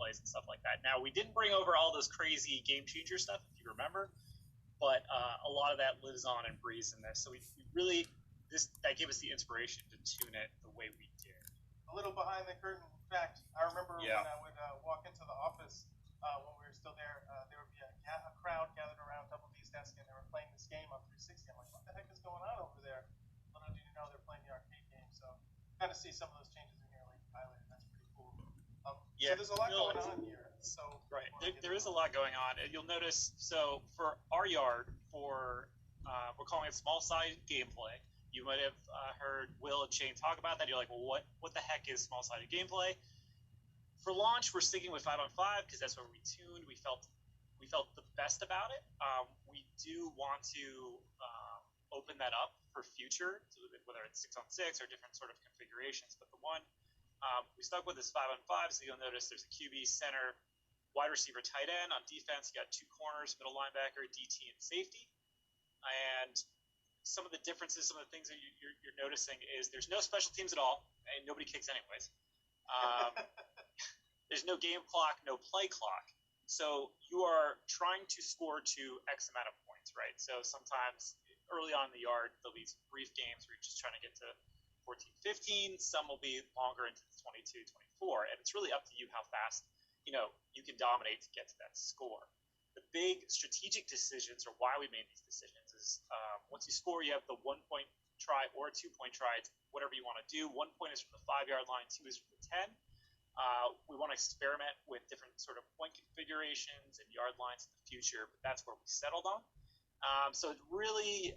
plays and stuff like that. Now, we didn't bring over all those crazy game changer stuff, if you remember, but a lot of that lives on and breathes in this. So we really that gave us the inspiration to tune it the way we did. A little behind the curtain fact, I remember when I would walk into the office when we were still there would be a crowd gathered around Double D's desk, and they were playing this game on 360. I'm like, what the heck is going on over there? Little did you know they're playing the arcade game. So kind of see some of those changes in here, like highlighted. That's pretty cool. So there's a lot going on here. So right, there is a lot going on. You'll notice. So for our yard, we're calling it small sided gameplay. You might have heard Will and Shane talk about that. You're like, well, what the heck is small-sided gameplay? For launch, we're sticking with 5-on-5 because that's where we tuned. We felt the best about it. We do want to open that up for future, whether it's 6-on-6 or different sort of configurations. But the one we stuck with is 5-on-5. So you'll notice there's a QB, center, wide receiver, tight end. On defense, you got 2 corners, middle linebacker, DT, and safety. And some of the differences, some of the things that you're noticing is there's no special teams at all, and nobody kicks anyways. There's no game clock, no play clock. So you are trying to score to X amount of points, right? So sometimes early on in the yard, there'll be some brief games where you're just trying to get to 14-15. Some will be longer into 22-24, and it's really up to you how fast you can dominate to get to that score. The big strategic decisions, or why we made these decisions, is once you score, you have the 1-point try or a 2-point try. It's whatever you want to do. 1 point is from the 5-yard line, 2 is from the 10. We want to experiment with different sort of point configurations and yard lines in the future, but that's where we settled on. So it really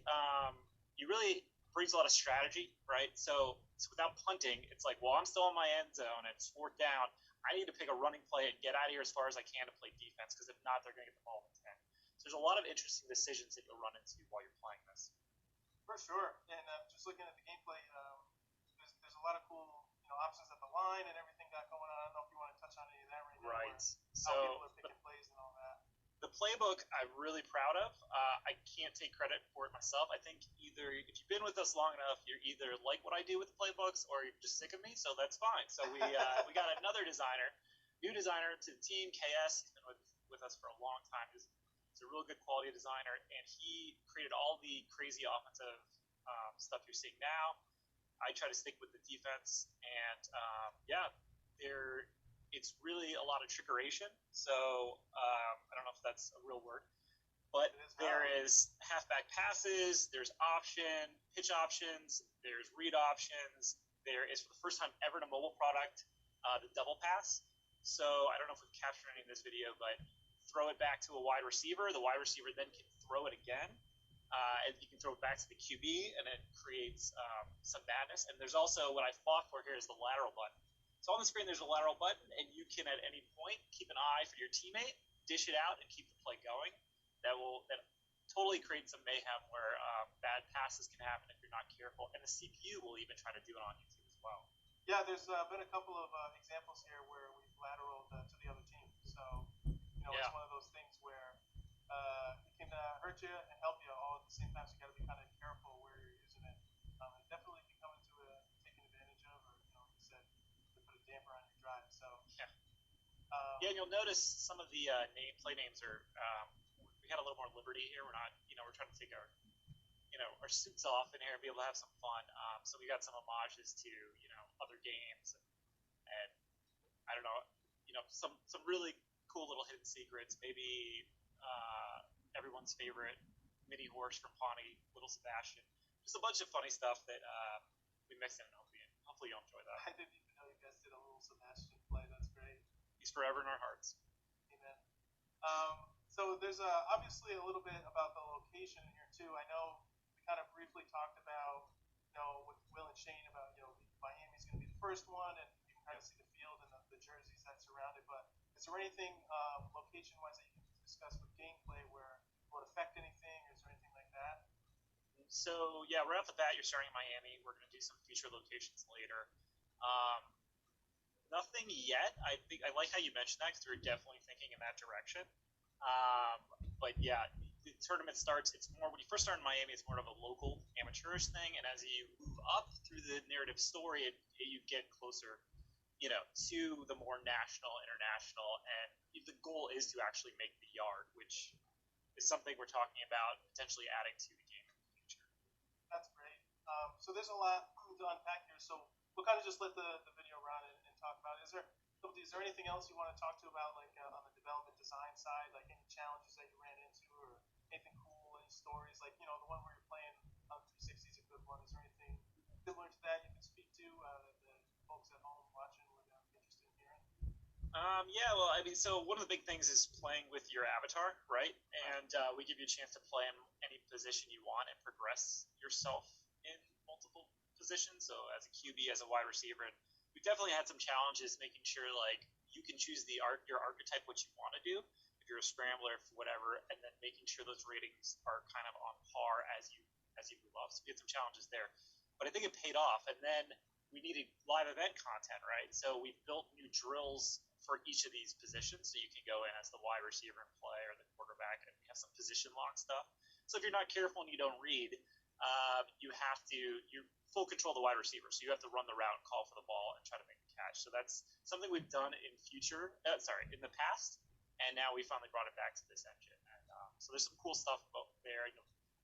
brings a lot of strategy, right? So without punting, it's like, well, I'm still in my end zone, and it's 4th down. I need to pick a running play and get out of here as far as I can to play defense, because if not, they're going to get the ball in 10. So there's a lot of interesting decisions that you'll run into while you're playing this. For sure. And just looking at the gameplay, there's a lot of cool options at the line and everything got going on. I don't know if you want to touch on any of that right now. Right. So how people are picking plays and all that. The playbook I'm really proud of. I can't take credit for it myself. I think either if you've been with us long enough, you're either like what I do with the playbooks or you're just sick of me, so that's fine. So we got another designer, new designer to the team, KS. He's been with us for a long time. He's a really good quality designer, and he created all the crazy offensive stuff you're seeing now. I try to stick with the defense, and it's really a lot of trickeration. So I don't know if that's a real word, but there is halfback passes, there's pitch options, there's read options. There is, for the first time ever in a mobile product, the double pass. So I don't know if we've captured any in this video, but throw it back to a wide receiver. The wide receiver then can throw it again. And you can throw it back to the QB, and it creates some madness. And there's also, what I fought for here is the lateral button. So on the screen, there's a lateral button, and you can, at any point, keep an eye for your teammate, dish it out, and keep the play going. That totally create some mayhem where bad passes can happen if you're not careful. And the CPU will even try to do it on you, too, as well. Yeah, there's been a couple of examples here where we've lateraled to the other team. So, it's one of those things where it can hurt you and help you all at the same time. So you got to be kind of careful where you're using it. It definitely can come into taken advantage of, or like you said, to put a damper on your drive. So and you'll notice some of the play names are. We had a little more liberty here. We're not, we're trying to take our suits off in here and be able to have some fun. So we got some homages to other games, and I don't know, some really cool little hidden secrets. Maybe everyone's favorite mini horse from Pawnee, Little Sebastian. Just a bunch of funny stuff that we mixed in, and hopefully you'll enjoy that. I didn't even know you guys did a Little Sebastian play. That's great. He's forever in our hearts. Amen. So there's obviously a little bit about the location in here too. I know we kind of briefly talked about, with Will and Shane about, Miami's going to be the first one, and you can kind of see the field and the jerseys that surround it. But is there anything location-wise that you can discuss with gameplay where it would affect anything, or is there anything like that? So right off the bat, you're starting in Miami. We're going to do some future locations later. Nothing yet. I think I like how you mentioned that, because we're definitely thinking in that direction. But the tournament starts. It's more, when you first start in Miami, it's more of a local amateurish thing, and as you move up through the narrative story, you get closer, to the more national, international, and the goal is to actually make the yard, which is something we're talking about potentially adding to the game in the future. That's great. So there's a lot to unpack here. So we'll kind of just let the video run and talk about it. Is there anything else you want to talk to about, like on the development design side, like any challenges that you ran into, or anything cool, any stories, like the one where you're playing on 360 is a good one. Is there anything similar to that you can speak to that the folks at home watching would be interested in hearing? Yeah, well, I mean, so one of the big things is playing with your avatar, right? And we give you a chance to play in any position you want and progress yourself in multiple positions. So as a QB, as a wide receiver, and we definitely had some challenges making sure like you can choose your archetype, what you want to do. If you're a scrambler, whatever, and then making sure those ratings are kind of on par as you move up. So we had some challenges there, but I think it paid off. And then we needed live event content, right? So we built new drills for each of these positions, so you can go in as the wide receiver and play, or the quarterback, and we have some position lock stuff. So if you're not careful and you don't read, you're full control of the wide receiver, so you have to run the route, call for the ball, and try to make the catch. So that's something we've done in the past, and now we finally brought it back to this engine. And so there's some cool stuff about there.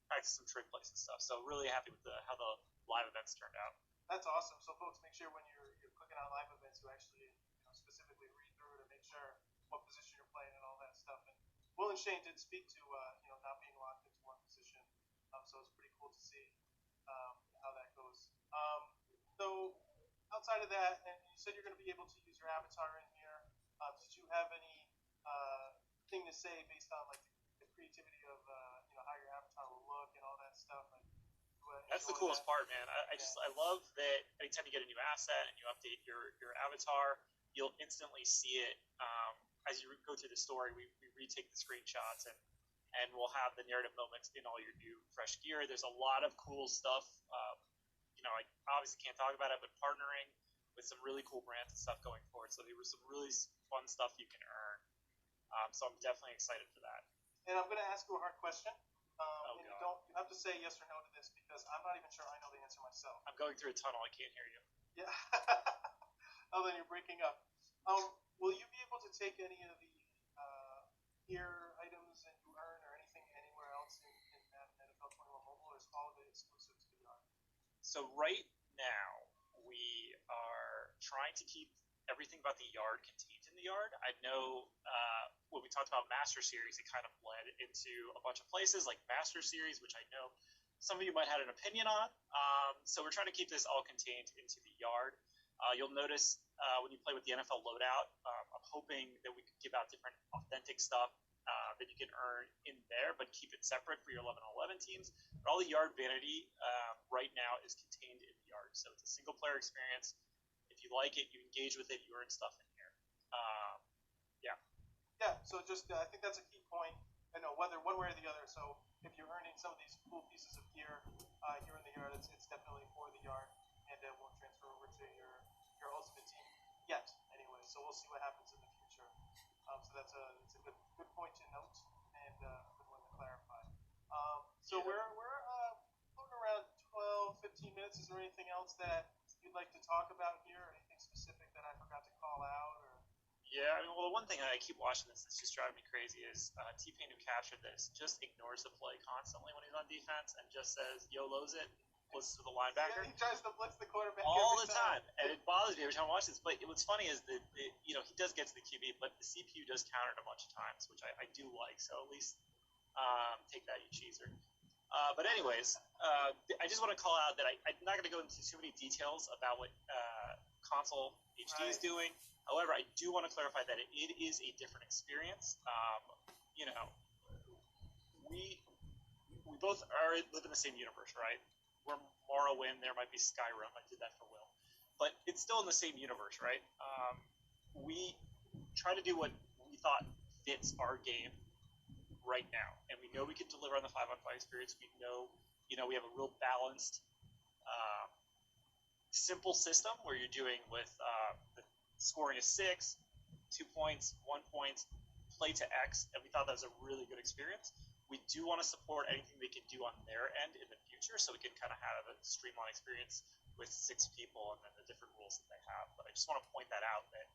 Practice some trick plays and stuff. So really happy with how the live events turned out. That's awesome. So folks, make sure when you're clicking on live events, you actually specifically read through to make sure what position you're playing and all that stuff. And Will and Shane did speak to not being locked into one position, so it's pretty cool to see how that goes. So outside of that, and you said you're going to be able to use your avatar in here. Did you have any thing to say based on like the creativity of how your avatar will look and all that stuff? Like, that's the coolest part, man. I love that anytime you get a new asset and you update your avatar, you'll instantly see it as you go through the story. We retake the screenshots and we'll have the narrative moments in all your new fresh gear. There's a lot of cool stuff. I obviously can't talk about it, but partnering with some really cool brands and stuff going forward. So there was some really fun stuff you can earn. So I'm definitely excited for that. And I'm going to ask you a hard question. And you have to say yes or no to this because I'm not even sure I know the answer myself. I'm going through a tunnel. I can't hear you. Yeah. Oh, then you're breaking up. Will you be able to take any of the gear items that you earn or anything anywhere else in NFL 21 Mobile, or is all of it exclusive to the yard? So right now we are trying to keep everything about the yard contained in the yard. I know when we talked about Master Series, it kind of led into a bunch of places like Master Series, which I know some of you might have an opinion on. So we're trying to keep this all contained into the yard. You'll notice when you play with the NFL loadout, I'm hoping that we can give out different authentic stuff that you can earn in there, but keep it separate for your 11-on-11 teams. But all the yard vanity right now is contained in the yard. So it's a single-player experience. If you like it, you engage with it, you earn stuff in here. Yeah. Yeah, so just I think that's a key point. I know whether one way or the other. So if you're earning some of these cool pieces of gear here in the yard, it's definitely for the yard, and it won't transfer over to your ultimate team yet. Anyway, so we'll see what happens in the future. So that's a good point to note and a good one to clarify. So we're floating around 12-15 minutes. Is there anything else that you'd like to talk about here? Anything specific that I forgot to call out? Or yeah, I mean, well, the one thing I keep watching that's just driving me crazy is T-Pain, who captured this, just ignores the play constantly when he's on defense and just says, YOLOs it, blitzes to the linebacker. Yeah, he tries to blitz the quarterback all the time. And it bothers me every time I watch this. But what's funny is that, he does get to the QB, but the CPU does counter it a bunch of times, which I do like. So at least take that, you cheeser. But anyways, I just want to call out that I'm not going to go into too many details about what console HD is doing. However, I do want to clarify that it is a different experience. We both live in the same universe, right? We're Morrowind, there might be Skyrim. I did that for Will, but it's still in the same universe, right? We try to do what we thought fits our game right now, and we know we can deliver on the 5-on-5 experience. We know, we have a real balanced, simple system where you're doing with the scoring is 6, 2 points, 1 point, play to X, and we thought that was a really good experience. We do want to support anything they can do on their end in the future, so we can kind of have a streamlined experience with 6 people and then the different rules that they have. But I just want to point that out that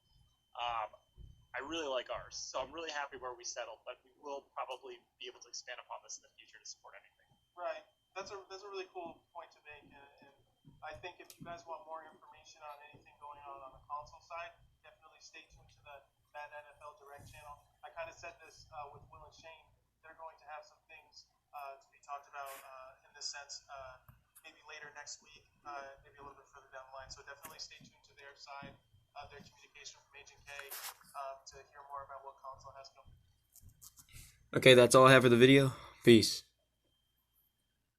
I really like ours. So I'm really happy where we settled, but we will probably be able to expand upon this in the future to support anything. Right. That's a really cool point to make, and I think if you guys want more information on anything going on the console side, definitely stay tuned to the Madden NFL Direct channel. I kind of said this with Will and Shane. They're going to have some things to be talked about in this sense, maybe later next week, maybe a little bit further down the line. So definitely stay tuned to their side, their communication from Agent K, to hear more about what console has coming. Okay, that's all I have for the video. Peace.